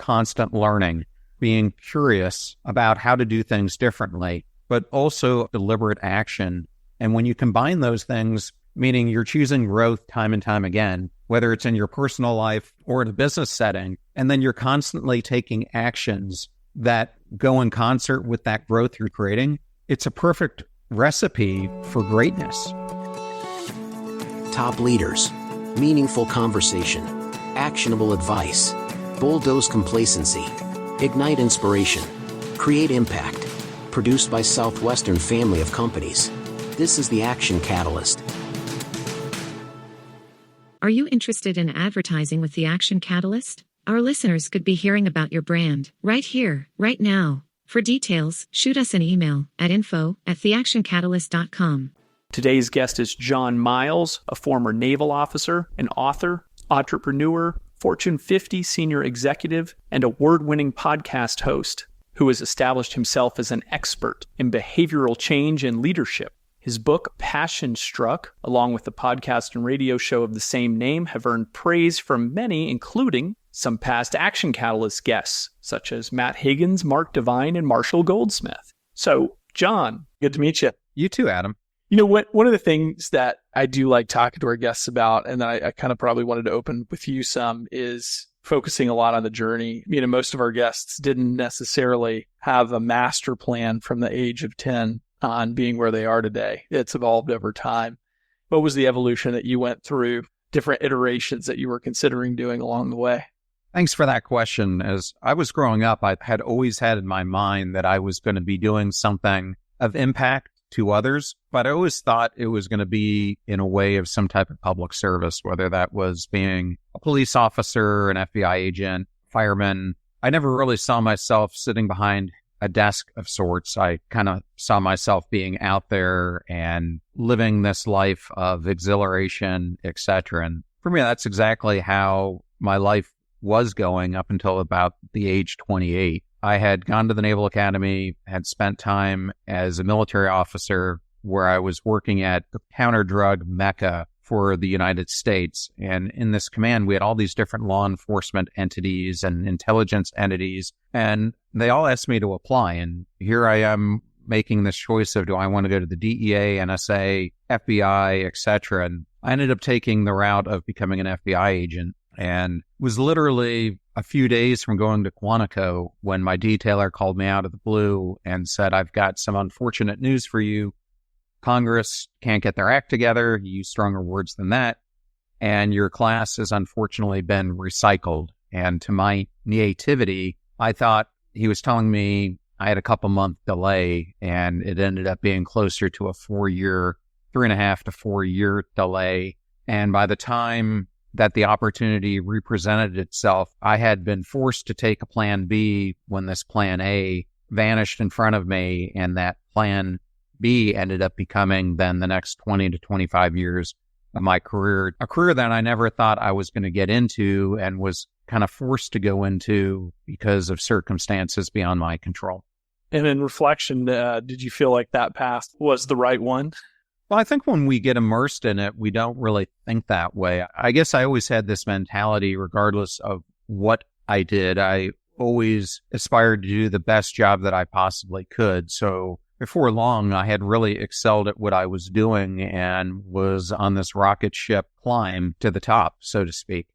constant learning, being curious about how to do things differently, but also deliberate action. And when you combine those things, meaning you're choosing growth time and time again, whether it's in your personal life or in a business setting, and then you're constantly taking actions that go in concert with that growth you're creating, it's a perfect recipe for greatness. Top leaders, meaningful conversation, actionable advice, bulldoze complacency, ignite inspiration, create impact. Produced by Southwestern Family of Companies. This is the Action Catalyst. Are you interested in advertising with the Action Catalyst? Our listeners could be hearing about your brand right here, right now. For details, shoot us an email at info@theactioncatalyst.com. Today's guest is John Miles, a former naval officer, an author, entrepreneur, Fortune 50 senior executive, and award-winning podcast host who has established himself as an expert in behavioral change and leadership. His book, Passion Struck, along with the podcast and radio show of the same name, have earned praise from many, including some past Action Catalyst guests, such as Matt Higgins, Mark Devine, and Marshall Goldsmith. So, John, good to meet you. You too, Adam. You know what? One of the things that I do like talking to our guests about, and that I kind of probably wanted to open with you some, is focusing a lot on the journey. You know, most of our guests didn't necessarily have a master plan from the age of 10 on being where they are today. It's evolved over time. What was the evolution that you went through, different iterations that you were considering doing along the way? Thanks for that question. As I was growing up, I had always had in my mind that I was going to be doing something of impact to others, but I always thought it was going to be in a way of some type of public service, whether that was being a police officer, an FBI agent, fireman. I never really saw myself sitting behind a desk of sorts. I kind of saw myself being out there and living this life of exhilaration, etc. And for me, that's exactly how my life was going up until about the age 28. I had gone to the Naval Academy, had spent time as a military officer where I was working at the counter-drug mecca for the United States. And in this command, we had all these different law enforcement entities and intelligence entities, and they all asked me to apply. And here I am making this choice of, do I want to go to the DEA, NSA, FBI, etc. And I ended up taking the route of becoming an FBI agent, and was literally a few days from going to Quantico when my detailer called me out of the blue and said, I've got some unfortunate news for you. Congress can't get their act together. He used stronger words than that. And your class has unfortunately been recycled. And to my naivety, I thought he was telling me I had a couple month delay, and it ended up being closer to a 3.5 to 4 year delay. And by the time that the opportunity represented itself, I had been forced to take a plan B when this plan A vanished in front of me, and that plan B ended up becoming then the next 20 to 25 years of my career, a career that I never thought I was going to get into and was kind of forced to go into because of circumstances beyond my control. And in reflection, did you feel like that path was the right one? Well, I think when we get immersed in it, we don't really think that way. I guess I always had this mentality, regardless of what I did. I always aspired to do the best job that I possibly could. So before long, I had really excelled at what I was doing and was on this rocket ship climb to the top, so to speak.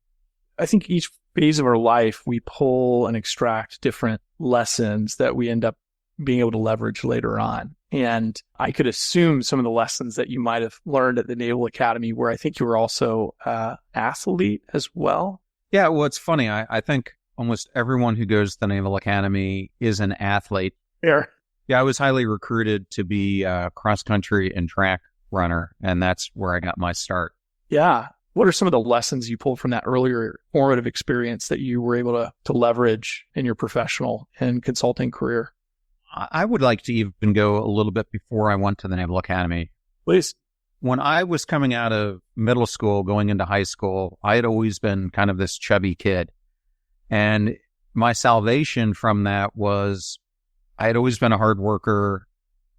I think each phase of our life, we pull and extract different lessons that we end up being able to leverage later on. And I could assume some of the lessons that you might have learned at the Naval Academy, where I think you were also an athlete as well. Yeah, well, it's funny. I think almost everyone who goes to the Naval Academy is an athlete. Yeah. Yeah, I was highly recruited to be a cross-country and track runner, and that's where I got my start. Yeah. What are some of the lessons you pulled from that earlier formative experience that you were able to leverage in your professional and consulting career? I would like to even go a little bit before I went to the Naval Academy. Please. When I was coming out of middle school, going into high school, I had always been kind of this chubby kid. And my salvation from that was I had always been a hard worker.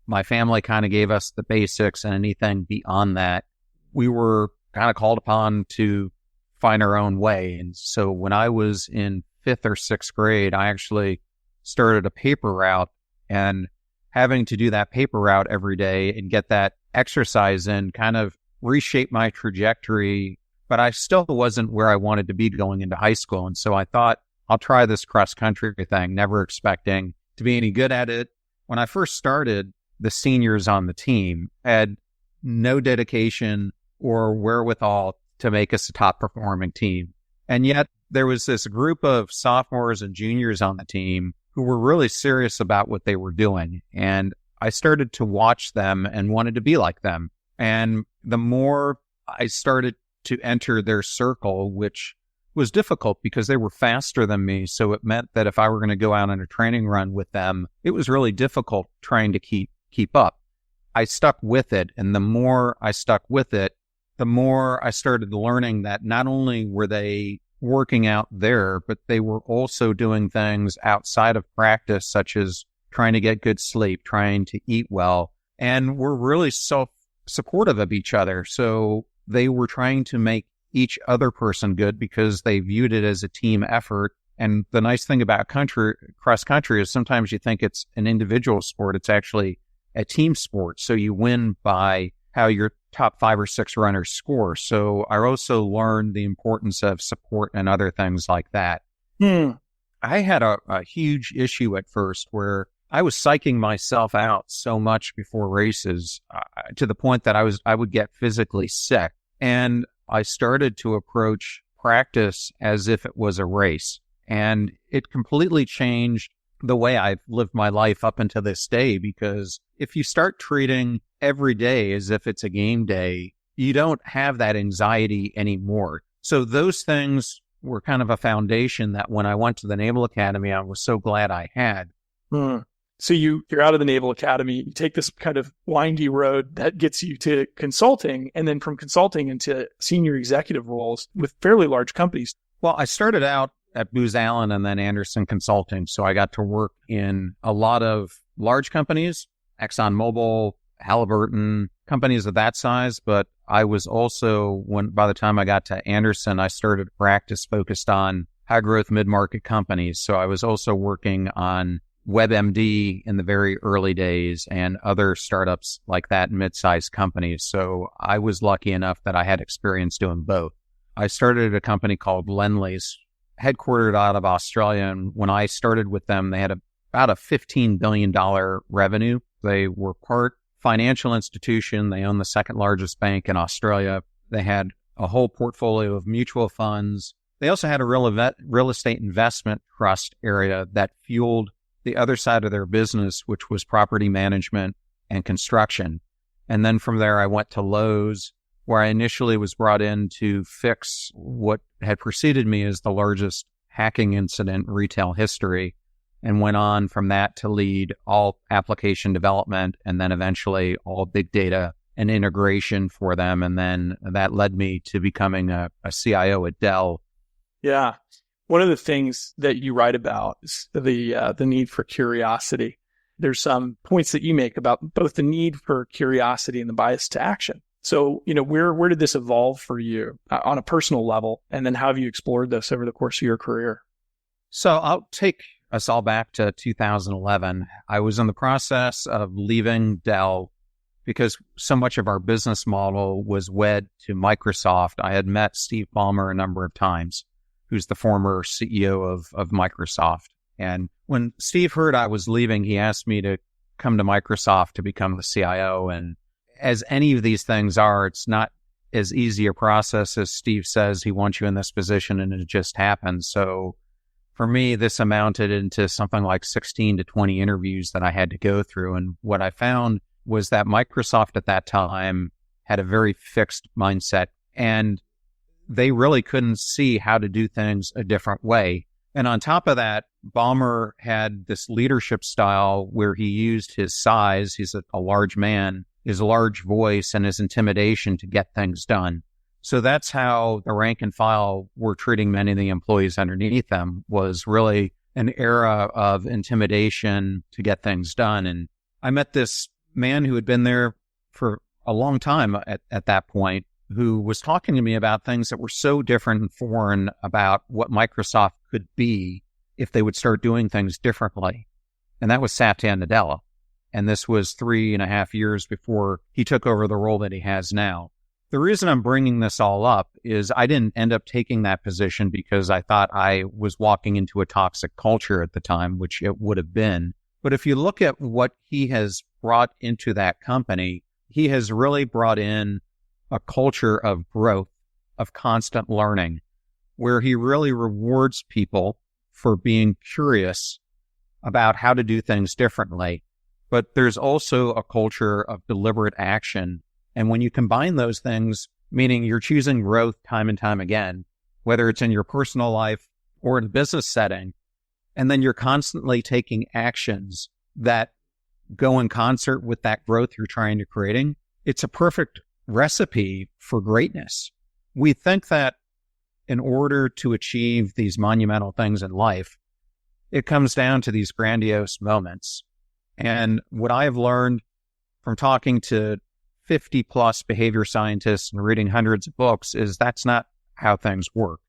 My family kind of gave us the basics, and anything beyond that, we were kind of called upon to find our own way. And so when I was in fifth or sixth grade, I actually started a paper route, and having to do that paper route every day and get that exercise in kind of reshaped my trajectory, but I still wasn't where I wanted to be going into high school. And so I thought, I'll try this cross country thing, never expecting to be any good at it. When I first started, the seniors on the team had no dedication or wherewithal to make us a top performing team. And yet there was this group of sophomores and juniors on the team who were really serious about what they were doing. And I started to watch them and wanted to be like them. And the more I started to enter their circle, which was difficult because they were faster than me. So it meant that if I were going to go out on a training run with them, it was really difficult trying to keep up. I stuck with it. And the more I stuck with it, the more I started learning that not only were they working out there, but they were also doing things outside of practice, such as trying to get good sleep, trying to eat well, and were really supportive of each other. So they were trying to make each other person good because they viewed it as a team effort. And the nice thing about cross country is sometimes you think it's an individual sport. It's actually a team sport. So you win by how your top 5 or 6 runners score. So I also learned the importance of support and other things like that. I had a huge issue at first where I was psyching myself out so much before races to the point that I would get physically sick. And I started to approach practice as if it was a race. And it completely changed the way I've lived my life up until this day, because if you start treating every day as if it's a game day, you don't have that anxiety anymore. So those things were kind of a foundation that when I went to the Naval Academy, I was so glad I had. So you're out of the Naval Academy, you take this kind of windy road that gets you to consulting, and then from consulting into senior executive roles with fairly large companies. Well, I started out at Booz Allen and then Andersen Consulting. So I got to work in a lot of large companies, ExxonMobil, Halliburton, companies of that size. But I was also, by the time I got to Andersen, I started a practice focused on high growth mid-market companies. So I was also working on WebMD in the very early days and other startups like that, mid-sized companies. So I was lucky enough that I had experience doing both. I started a company called Lendlease, headquartered out of Australia. And when I started with them, they had about a $15 billion revenue. They were part financial institution. They owned the second largest bank in Australia. They had a whole portfolio of mutual funds. They also had a real estate investment trust area that fueled the other side of their business, which was property management and construction. And then from there, I went to Lowe's, where I initially was brought in to fix what had preceded me as the largest hacking incident in retail history, and went on from that to lead all application development and then eventually all big data and integration for them. And then that led me to becoming a CIO at Dell. Yeah. One of the things that you write about is the need for curiosity. There's some points that you make about both the need for curiosity and the bias to action. So, where did this evolve for you on a personal level? And then how have you explored this over the course of your career? So I'll take us all back to 2011. I was in the process of leaving Dell because so much of our business model was wed to Microsoft. I had met Steve Ballmer a number of times, who's the former CEO of Microsoft. And when Steve heard I was leaving, he asked me to come to Microsoft to become the CIO. And as any of these things are, it's not as easy a process as Steve says. He wants you in this position and it just happens. So for me, this amounted into something like 16 to 20 interviews that I had to go through. And what I found was that Microsoft at that time had a very fixed mindset, and they really couldn't see how to do things a different way. And on top of that, Ballmer had this leadership style where he used his size, he's a large man, his large voice and his intimidation to get things done. So that's how the rank and file were treating many of the employees underneath them, was really an era of intimidation to get things done. And I met this man who had been there for a long time at that point, who was talking to me about things that were so different and foreign about what Microsoft could be if they would start doing things differently. And that was Satya Nadella. And this was 3.5 years before he took over the role that he has now. The reason I'm bringing this all up is I didn't end up taking that position because I thought I was walking into a toxic culture at the time, which it would have been. But if you look at what he has brought into that company, he has really brought in a culture of growth, of constant learning, where he really rewards people for being curious about how to do things differently. But there's also a culture of deliberate action. And when you combine those things, meaning you're choosing growth time and time again, whether it's in your personal life or in a business setting, and then you're constantly taking actions that go in concert with that growth you're trying to creating, it's a perfect recipe for greatness. We think that in order to achieve these monumental things in life, it comes down to these grandiose moments. And what I've learned from talking to 50 plus behavior scientists and reading hundreds of books is that's not how things work.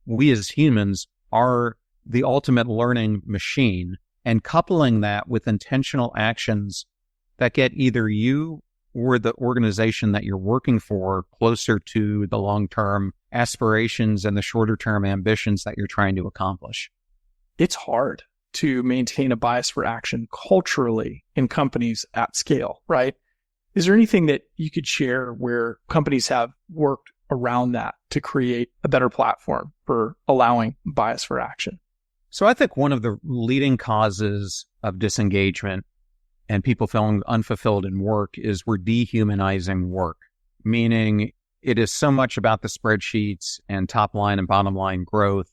We as humans are the ultimate learning machine, and coupling that with intentional actions that get either you or the organization that you're working for closer to the long-term aspirations and the shorter-term ambitions that you're trying to accomplish. It's hard to maintain a bias for action culturally in companies at scale, right? Is there anything that you could share where companies have worked around that to create a better platform for allowing bias for action? So I think one of the leading causes of disengagement and people feeling unfulfilled in work is we're dehumanizing work, meaning it is so much about the spreadsheets and top line and bottom line growth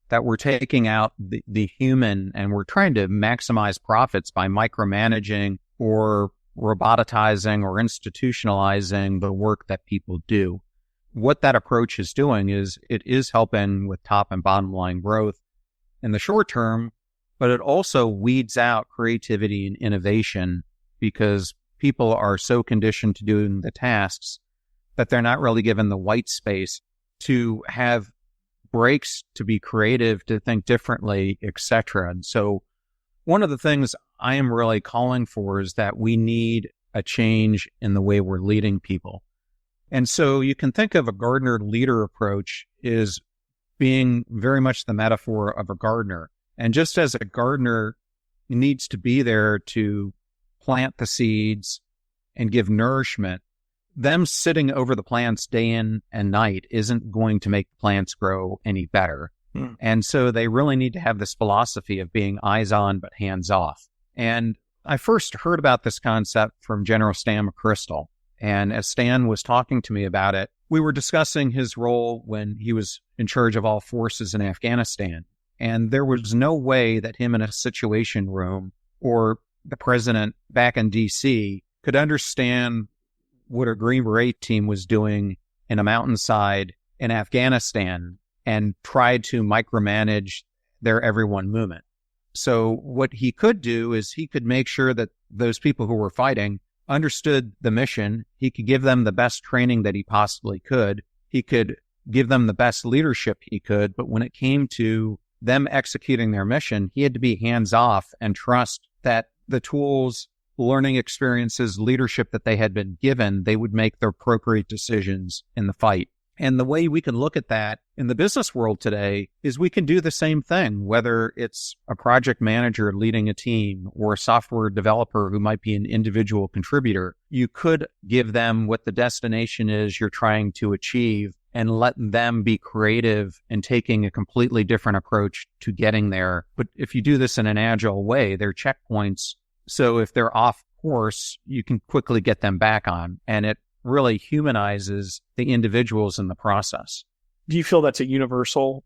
that we're taking out the human, and we're trying to maximize profits by micromanaging or robotizing or institutionalizing the work that people do. What that approach is doing is it is helping with top and bottom line growth in the short term, but it also weeds out creativity and innovation because people are so conditioned to doing the tasks that they're not really given the white space to have breaks, to be creative, to think differently, etc. And so one of the things I am really calling for is that we need a change in the way we're leading people. And so you can think of a gardener leader approach is being very much the metaphor of a gardener. And just as a gardener needs to be there to plant the seeds and give nourishment, them sitting over the plants day in and night isn't going to make the plants grow any better. And so they really need to have this philosophy of being eyes on but hands off. And I first heard about this concept from General Stan McChrystal. And as Stan was talking to me about it, we were discussing his role when he was in charge of all forces in Afghanistan. And there was no way that him in a situation room or the president back in DC could understand what a Green Beret team was doing in a mountainside in Afghanistan and tried to micromanage their every one movement. So what he could do is he could make sure that those people who were fighting understood the mission. He could give them the best training that he possibly could. He could give them the best leadership he could. But when it came to them executing their mission, he had to be hands off and trust that the tools, learning experiences, leadership that they had been given, they would make the appropriate decisions in the fight. And the way we can look at that in the business world today is we can do the same thing, whether it's a project manager leading a team or a software developer who might be an individual contributor. You could give them what the destination is you're trying to achieve and let them be creative and taking a completely different approach to getting there. But if you do this in an agile way, they're checkpoints. So if they're off course, you can quickly get them back on, and it really humanizes the individuals in the process. Do you feel that's a universal?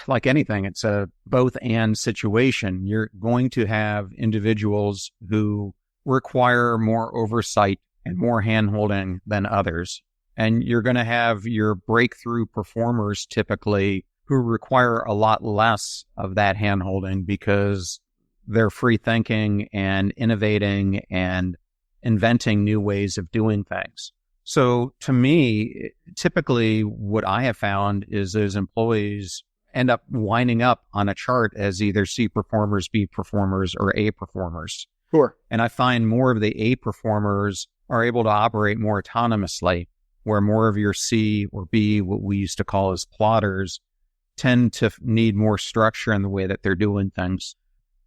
Like anything, it's a both and situation. You're going to have individuals who require more oversight and more handholding than others. And you're going to have your breakthrough performers typically who require a lot less of that handholding because they're free thinking and innovating and inventing new ways of doing things. So to me, typically what I have found is those employees end up winding up on a chart as either C performers, B performers, or A performers. Sure. And I find more of the A performers are able to operate more autonomously, where more of your C or B, what we used to call as plotters, tend to need more structure in the way that they're doing things.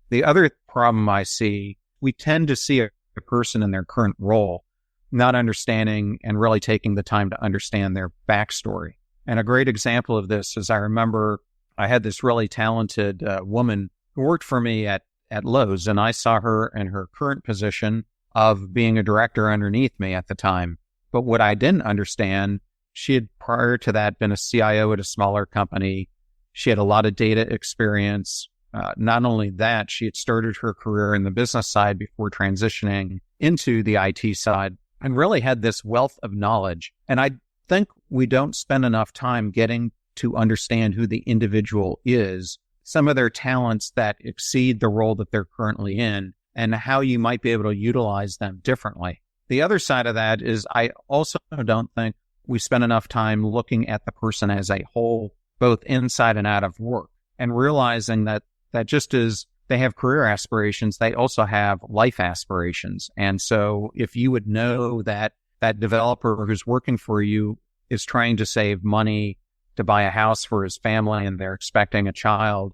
The other problem I see, we tend to see a person in their current role not understanding and really taking the time to understand their backstory. And a great example of this is I remember I had this really talented woman who worked for me at Lowe's, and I saw her in her current position of being a director underneath me at the time. But what I didn't understand, she had prior to that been a CIO at a smaller company. She had a lot of data experience. Not only that, she had started her career in the business side before transitioning into the IT side and really had this wealth of knowledge. And I think we don't spend enough time getting to understand who the individual is, some of their talents that exceed the role that they're currently in, and how you might be able to utilize them differently. The other side of that is I also don't think we spend enough time looking at the person as a whole, both inside and out of work, and realizing that just as they have career aspirations, they also have life aspirations. And so if you would know that that developer who's working for you is trying to save money to buy a house for his family and they're expecting a child,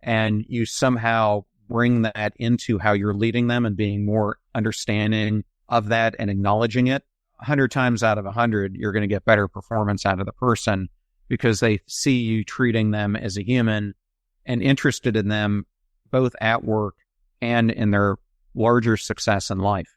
and you somehow bring that into how you're leading them and being more understanding of that and acknowledging it, 100 times out of 100, you're going to get better performance out of the person because they see you treating them as a human and interested in them both at work and in their larger success in life.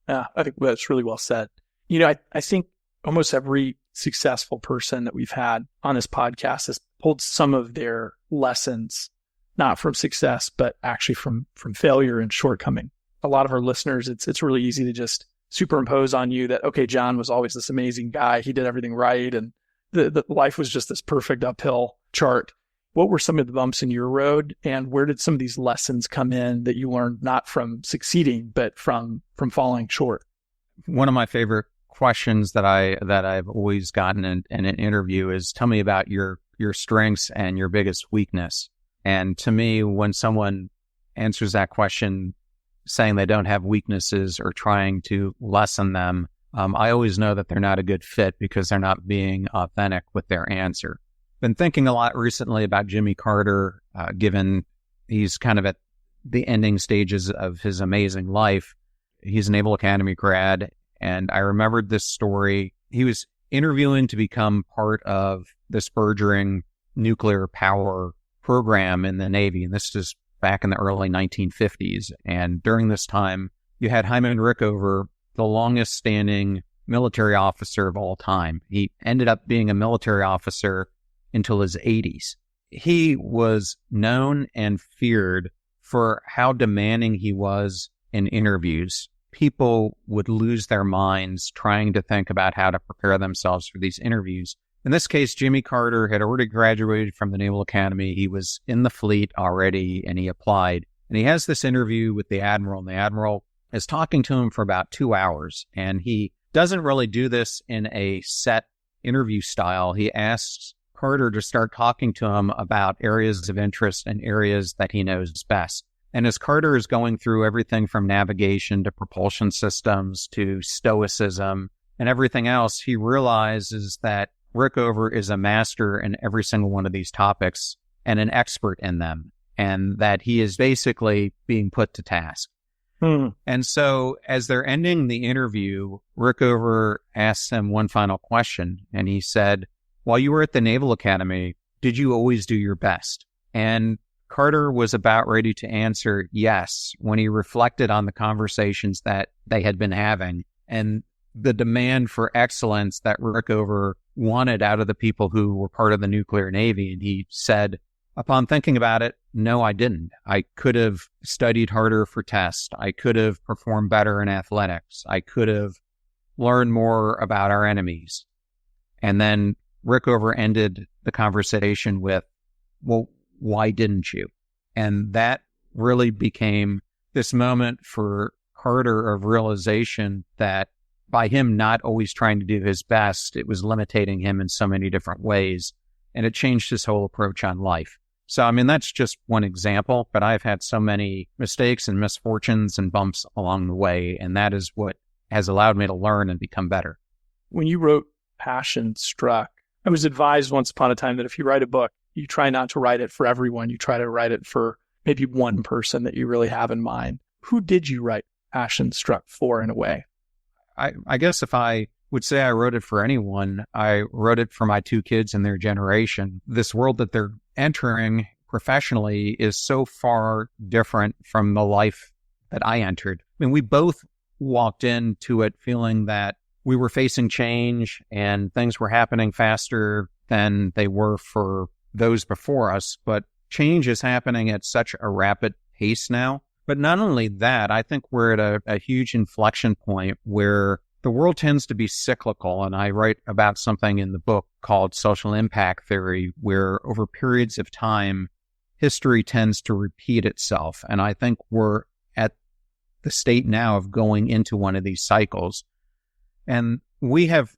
Yeah, I think that's really well said. I think almost every successful person that we've had on this podcast has pulled some of their lessons, not from success, but actually from failure and shortcoming. A lot of our listeners, it's really easy to just superimpose on you that, okay, John was always this amazing guy. He did everything right. And the life was just this perfect uphill chart. What were some of the bumps in your road, and where did some of these lessons come in that you learned not from succeeding, but from falling short? One of my favorite questions that I've always gotten in an interview is, tell me about your strengths and your biggest weakness. And to me, when someone answers that question saying they don't have weaknesses or trying to lessen them, I always know that they're not a good fit because they're not being authentic with their answer. Been thinking a lot recently about Jimmy Carter, given he's kind of at the ending stages of his amazing life. He's a Naval Academy grad, and I remembered this story. He was interviewing to become part of this burgeoning nuclear power program in the Navy, and this is back in the early 1950s. And during this time, you had Hyman Rickover, the longest standing military officer of all time. He ended up being a military officer until his 80s. He was known and feared for how demanding he was in interviews. People would lose their minds trying to think about how to prepare themselves for these interviews. In this case, Jimmy Carter had already graduated from the Naval Academy. He was in the fleet already, and he applied. And he has this interview with the Admiral, and the Admiral is talking to him for about 2 hours. And he doesn't really do this in a set interview style. He asks Carter to start talking to him about areas of interest and areas that he knows best. And as Carter is going through everything from navigation to propulsion systems to stoicism and everything else, he realizes that Rickover is a master in every single one of these topics and an expert in them, and that he is basically being put to task. And so as they're ending the interview, Rickover asks him one final question, and he said, while you were at the Naval Academy, did you always do your best? And Carter was about ready to answer yes when he reflected on the conversations that they had been having and the demand for excellence that Rickover wanted out of the people who were part of the nuclear Navy. And he said, upon thinking about it, no, I didn't. I could have studied harder for tests. I could have performed better in athletics. I could have learned more about our enemies. And then Rickover ended the conversation with, well, why didn't you? And that really became this moment for Carter of realization that by him not always trying to do his best, it was limiting him in so many different ways. And it changed his whole approach on life. So, I mean, that's just one example, but I've had so many mistakes and misfortunes and bumps along the way. And that is what has allowed me to learn and become better. When you wrote Passion Struck, I was advised once upon a time that if you write a book, you try not to write it for everyone. You try to write it for maybe one person that you really have in mind. Who did you write Passion Struck for in a way? I guess if I would say I wrote it for anyone, I wrote it for my two kids and their generation. This world that they're entering professionally is so far different from the life that I entered. I mean, we both walked into it feeling that we were facing change and things were happening faster than they were for those before us. But change is happening at such a rapid pace now. But not only that, I think we're at a huge inflection point where the world tends to be cyclical. And I write about something in the book called social impact theory, where over periods of time, history tends to repeat itself. And I think we're at the state now of going into one of these cycles. And we have,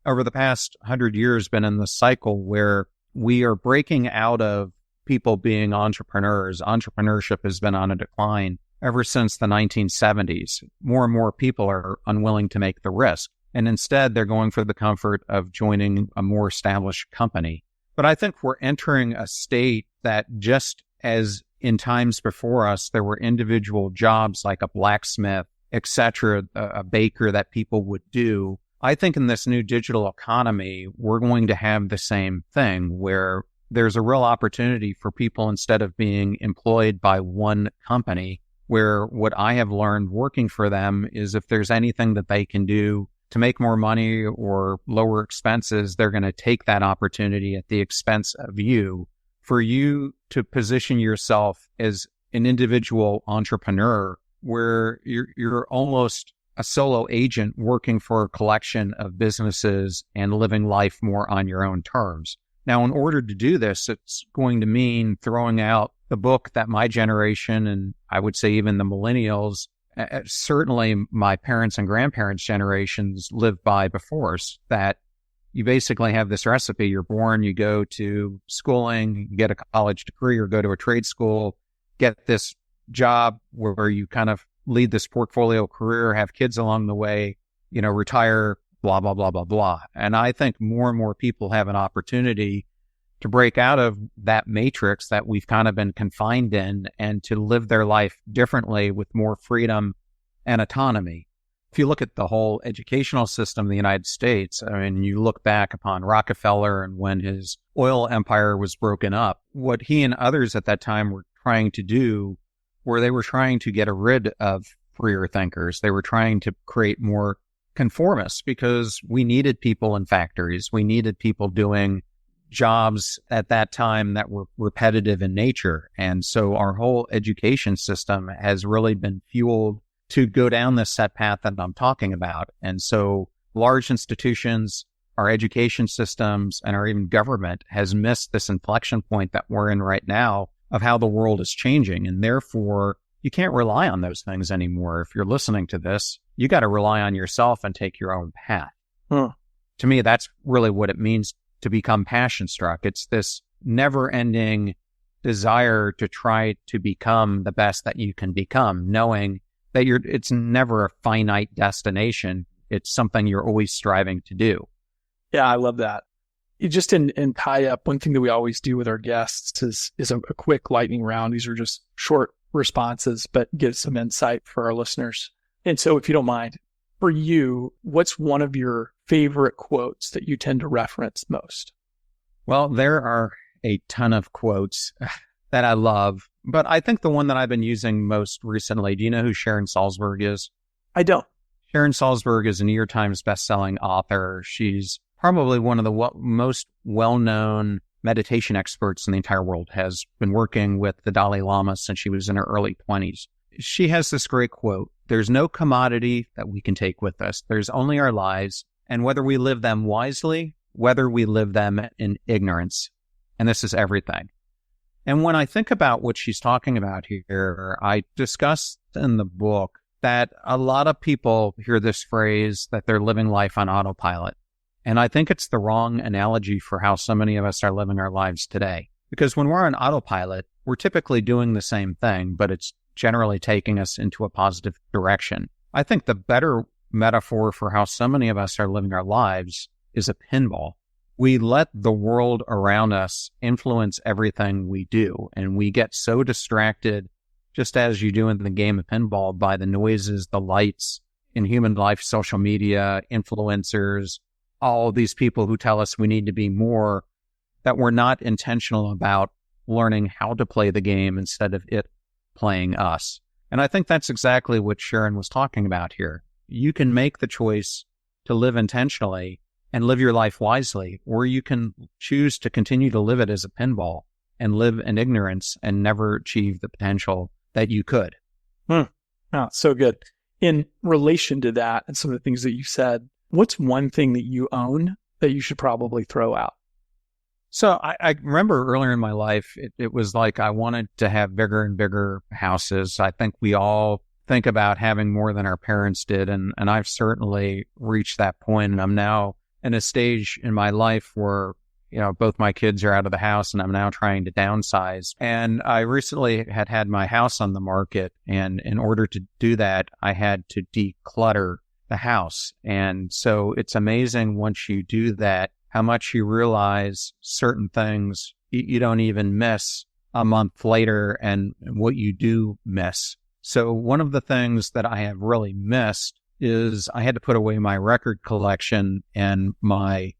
over the past 100 years, been in the cycle where we are breaking out of people being entrepreneurs. Entrepreneurship has been on a decline ever since the 1970s. More and more people are unwilling to make the risk. And instead, they're going for the comfort of joining a more established company. But I think we're entering a state that, just as in times before us, there were individual jobs like a blacksmith, etc., a baker that people would do. I think in this new digital economy, we're going to have the same thing where there's a real opportunity for people, instead of being employed by one company, where what I have learned working for them is if there's anything that they can do to make more money or lower expenses, they're going to take that opportunity at the expense of you. For you to position yourself as an individual entrepreneur where you're almost a solo agent working for a collection of businesses and living life more on your own terms. Now, in order to do this, it's going to mean throwing out the book that my generation, and I would say even the millennials, certainly my parents' and grandparents' generations lived by before us, that you basically have this recipe. You're born, you go to schooling, you get a college degree or go to a trade school, get this job where you kind of lead this portfolio career, have kids along the way, retire, blah, blah, blah, blah, blah. And I think more and more people have an opportunity to break out of that matrix that we've kind of been confined in and to live their life differently with more freedom and autonomy. If you look at the whole educational system in the United States, I mean, you look back upon Rockefeller and when his oil empire was broken up, what he and others at that time were trying to do, where they were trying to get rid of freer thinkers. They were trying to create more conformists because we needed people in factories. We needed people doing jobs at that time that were repetitive in nature. And so our whole education system has really been fueled to go down this set path that I'm talking about. And so large institutions, our education systems, and our even government has missed this inflection point that we're in right now of how the world is changing. And therefore, you can't rely on those things anymore. If you're listening to this, you got to rely on yourself and take your own path. To me, that's really what it means to become passion struck. It's this never ending desire to try to become the best that you can become, knowing that it's never a finite destination. It's something you're always striving to do. Yeah, I love that. Just in tie up, one thing that we always do with our guests is a quick lightning round. These are just short responses, but give some insight for our listeners. And so if you don't mind, for you, what's one of your favorite quotes that you tend to reference most? Well, there are a ton of quotes that I love, but I think the one that I've been using most recently, do you know who Sharon Salzberg is? I don't. Sharon Salzberg is a New York Times bestselling author. She's probably one of the most well-known meditation experts in the entire world, has been working with the Dalai Lama since she was in her early 20s. She has this great quote: "There's no commodity that we can take with us. There's only our lives, and whether we live them wisely, whether we live them in ignorance." And this is everything. And when I think about what she's talking about here, I discussed in the book that a lot of people hear this phrase that they're living life on autopilot. And I think it's the wrong analogy for how so many of us are living our lives today. Because when we're on autopilot, we're typically doing the same thing, but it's generally taking us into a positive direction. I think the better metaphor for how so many of us are living our lives is a pinball. We let the world around us influence everything we do, and we get so distracted, just as you do in the game of pinball, by the noises, the lights in human life, social media, influencers, all these people who tell us we need to be more, that we're not intentional about learning how to play the game instead of it playing us. And I think that's exactly what Sharon was talking about here. You can make the choice to live intentionally and live your life wisely, or you can choose to continue to live it as a pinball and live in ignorance and never achieve the potential that you could. Oh, so good. In relation to that and some of the things that you said, what's one thing that you own that you should probably throw out? So I remember earlier in my life, it was like I wanted to have bigger and bigger houses. I think we all think about having more than our parents did. And I've certainly reached that point. And I'm now in a stage in my life where, both my kids are out of the house and I'm now trying to downsize. And I recently had my house on the market. And in order to do that, I had to declutter the house. And so it's amazing once you do that, how much you realize certain things you don't even miss a month later and what you do miss. So one of the things that I have really missed is I had to put away my record collection and my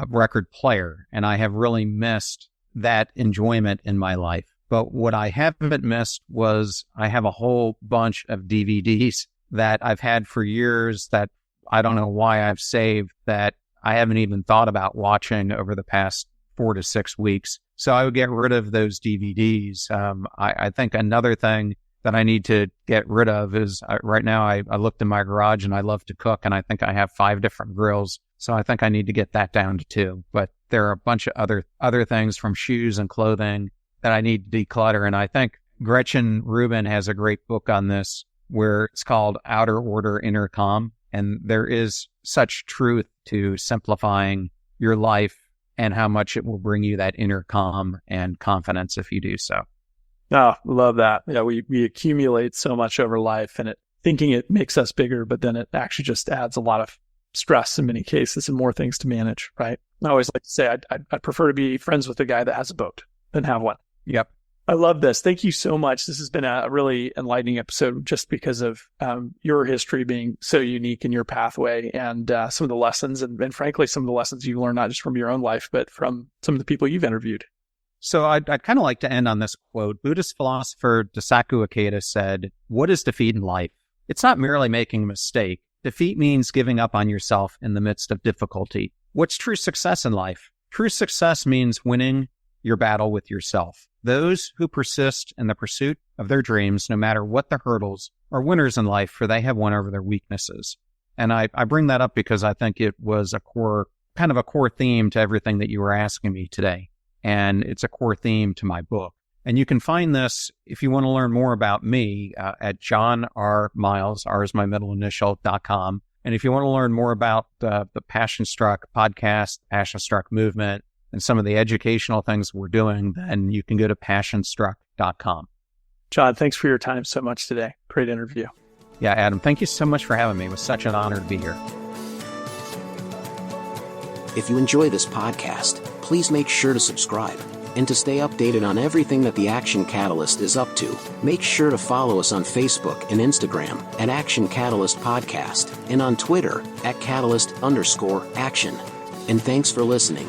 record player. And I have really missed that enjoyment in my life. But what I haven't missed was I have a whole bunch of DVDs that I've had for years that I don't know why I've saved that I haven't even thought about watching over the past 4 to 6 weeks. So I would get rid of those DVDs. I think another thing that I need to get rid of is right now I looked in my garage and I love to cook and I think I have 5 different grills. So I think I need to get that down to 2. But there are a bunch of other things from shoes and clothing that I need to declutter. And I think Gretchen Rubin has a great book on this where it's called Outer Order, Inner Calm. And there is such truth to simplifying your life and how much it will bring you that inner calm and confidence if you do so. Oh, love that. Yeah, we accumulate so much over life and thinking it makes us bigger, but then it actually just adds a lot of stress in many cases and more things to manage, right? I always like to say I'd prefer to be friends with a guy that has a boat than have one. Yep. I love this. Thank you so much. This has been a really enlightening episode just because of your history being so unique in your pathway and some of the lessons and frankly, some of the lessons you've learned, not just from your own life, but from some of the people you've interviewed. So I'd kind of like to end on this quote. Buddhist philosopher Daisaku Ikeda said, "What is defeat in life? It's not merely making a mistake. Defeat means giving up on yourself in the midst of difficulty. What's true success in life? True success means winning your battle with yourself. Those who persist in the pursuit of their dreams, no matter what the hurdles, are winners in life, for they have won over their weaknesses." And I bring that up because I think it was a core theme to everything that you were asking me today. And it's a core theme to my book. And you can find this, if you want to learn more about me, at John R. Miles, R is my middle initial, .com. And if you want to learn more about the Passion Struck podcast, Passion Struck movement, and some of the educational things we're doing, then you can go to passionstruck.com. John, thanks for your time so much today. Great interview. Yeah, Adam, thank you so much for having me. It was such an honor to be here. If you enjoy this podcast, please make sure to subscribe. And to stay updated on everything that the Action Catalyst is up to, make sure to follow us on Facebook and Instagram at Action Catalyst Podcast and on Twitter at Catalyst_Action. And thanks for listening.